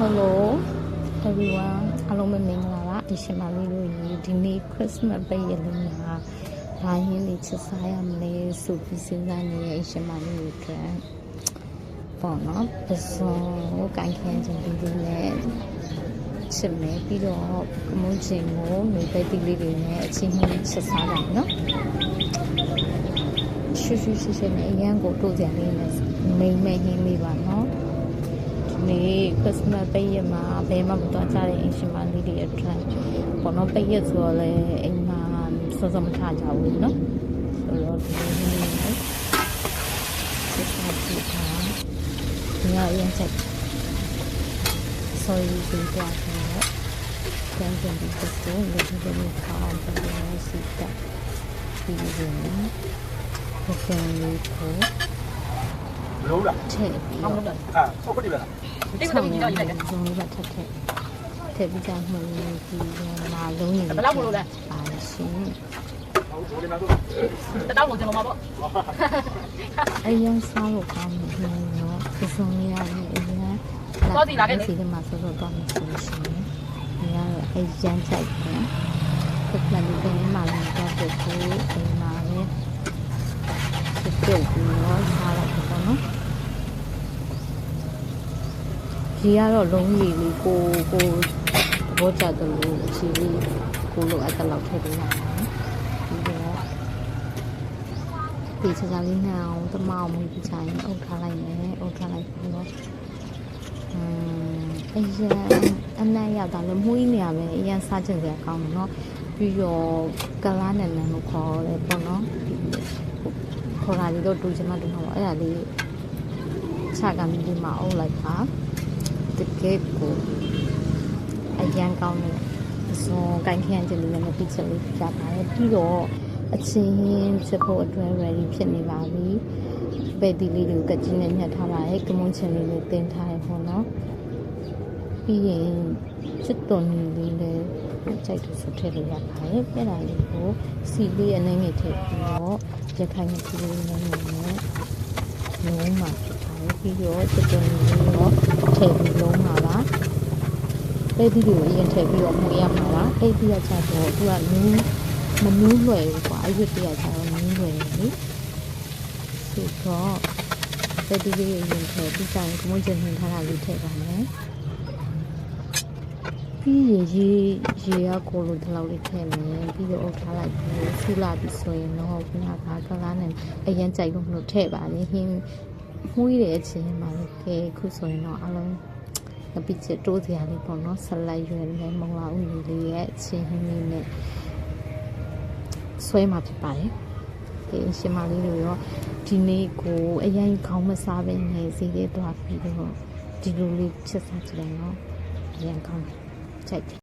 Hello everyone အားလုံးပဲမင်္ဂလာပါအရှင်မလေးတို့ရေဒီနေ့ Christmas ပိတ်ရလို့ညာဘာရင်းလေးချက်စားရမလဲဆိုပြီးစဉ်းစားနေတဲ့အရှင်မလေးတို့အတွက်ပေါ့နော်ပစုံကိုကန်ခင်းခြင်းပြီးနဲ့ချစ်မယ်ပြီးတော့ကမုန်းခြင်းကိုမြေပိတ်တိလေးတွေနဲ့အချင်းချင်းချက်စားကြမယ်နော်ရှူရှူနဲ့အရန်ကိုတို့ကြလေးနဲ့မိမ့်မဲ့ဟင်းလေးပါနော်နေ Christmas ပိတ်ရမှာဘယ်မှမသွားကြတဲ့အင်ရှင်မလေးတွေအတွက်ပေါ့နော်ပိတ်ရဆိုတော့လေအိမ်မှာစောစောမထကြဘူးနော်ဆိုတော့ဒီနေ့စစ်စားကြည့်တာဒီကအရင်ချက် sorry ဒီတော့ပြန်ပြန်ပြီးတော့လည်းဒီလိုခေါင်းပြန်ပြီးစစ်တာဒီလိုပြန်လေးကိုလုံးလားထည့်ပြီးတော့ဆောက်ခွက်တွေပဲလားဒီလိုကြီးတော့ရေးလိုက်တယ်ဇုံလေးပါထပ်ထည့်ပြီးကြမှန်းပြီးမာလုံးနေဘယ်လောက်မလို့လဲပါရှင်ဟုတ်တယ်နော်တတောင်းလို့ကျွန်တော်မှာပေါ့အရင်စားလို့ကောင်းတယ်နော်ပစုံလေးရတယ်အရင်တော့ဒီလာခဲ့စီမှာဆိုတော့တော့မရှိရှင်ဒီကတော့အရင်ကြိုက်တယ်ခက်လာလို့ဒီမှာလည်းတော့ပို့ပြီးအိမ်မှာလည်းပြုတ်ပြီးတော့စားလိုက်တော့နော်ဒီကတော့လုံးရည်လေးကိုဘောကြတယ်လို့အချီလေးကိုလိုအပ်တဲ့လောက်ထည့်ပေးရအောင်ပြီးတော့ဒီစကားလေးနဲ့အောင်တမအောင်ပြီးချိုင်းအုပ်ထားလိုက်မယ်အုပ်ထားလိုက်ပြီးတော့အရင်အနက်ရတာလည်းမှုကြီးနေရမယ်အရင်စားချင်စရာကောင်းတယ်နော်ပြီးတော့ကလားနဲ့နန်းလို့ခေါ်တယ်ပေါ့နော်ခေါ်တာလေးတော့တူချင်မှတူမှာပေါ့အဲ့ဒါလေးချကမ်းဒီမှာအုပ်လိုက်ပါတကယ်ကိုအရန်ကောင်းတယ်အစုံကန်ခင်းခြင်းလေးနဲ့ပြည့်ချက်လေးပြပါတယ်ပြီးတော့အချင်းချက်ဖို့အတွက် ready ဖြစ်နေပါပြီပဲဒီလေးတွေကိုကကြီးနဲ့ညှက်ထားပါတယ်ကမုန်းချင်းလေးနဲ့တင်ထားရပေါ့နော်ပြီးရင်ချစ်တော်နီလေးလည်းကြိုက်တယ်ဆိုထည့်လို့ရပါတယ်အဲ့ဒါလေးကိုစီလေးအနေနဲ့ထည့်ပြီးတော့ရခိုင်နဲ့ဒီလေးနဲ့လုံးမှာဖြစ်ပါတယ်ပြီးတော့ချစ်တော်နီလေးရောထည့်ပြီးလုံးမှာပါအဲ့ဒီကိုအရင်ထည့်ပြီးတော့မှုရမှာပါအဲ့ဒီကချတော့သူကနူးမနူးလွယ်ဘူးကွာအဲ့ဒီတည်းကချတော့နူးလွယ်တယ်လေဆိုတော့အဲ့ဒီလေးကိုရင်ထည့်ပြီးကြရင်ကမွန်ကျင်ထင်ထားတာလေးထည့်ပါမယ်ပြီးရေကကိုလိုဒီလောက်လေးထည့်မယ်ပြီးတော့အုပ်ထားလိုက်ပြီးဆူလာပြီးဆိုရင်တော့ခုနကကလားနဲ့အရင်ကြိုက်လို့မလို့ထည့်ပါလေဟင်းမှုရတဲ့အချိန်မှာလေကဲခုဆိုရင်တော့အလုံးငပိချက်တိုးစရာလေးပေါ့နော်ဆလိုက်ရွယ်လေးမုံလာဦးလေးရဲ့အချင်းဟင်းလေးနဲ့ဆွဲမှာဖြစ်ပါတယ်ဒီအရှင်မလေးတို့ရောဒီနေ့ကိုအရင်ခေါင်းမစားပဲနေစီလေးတွားပြီးတော့ဒီလိုလေးချက်စားကြတယ်နော်အရင်ခေါင်းကြိုက်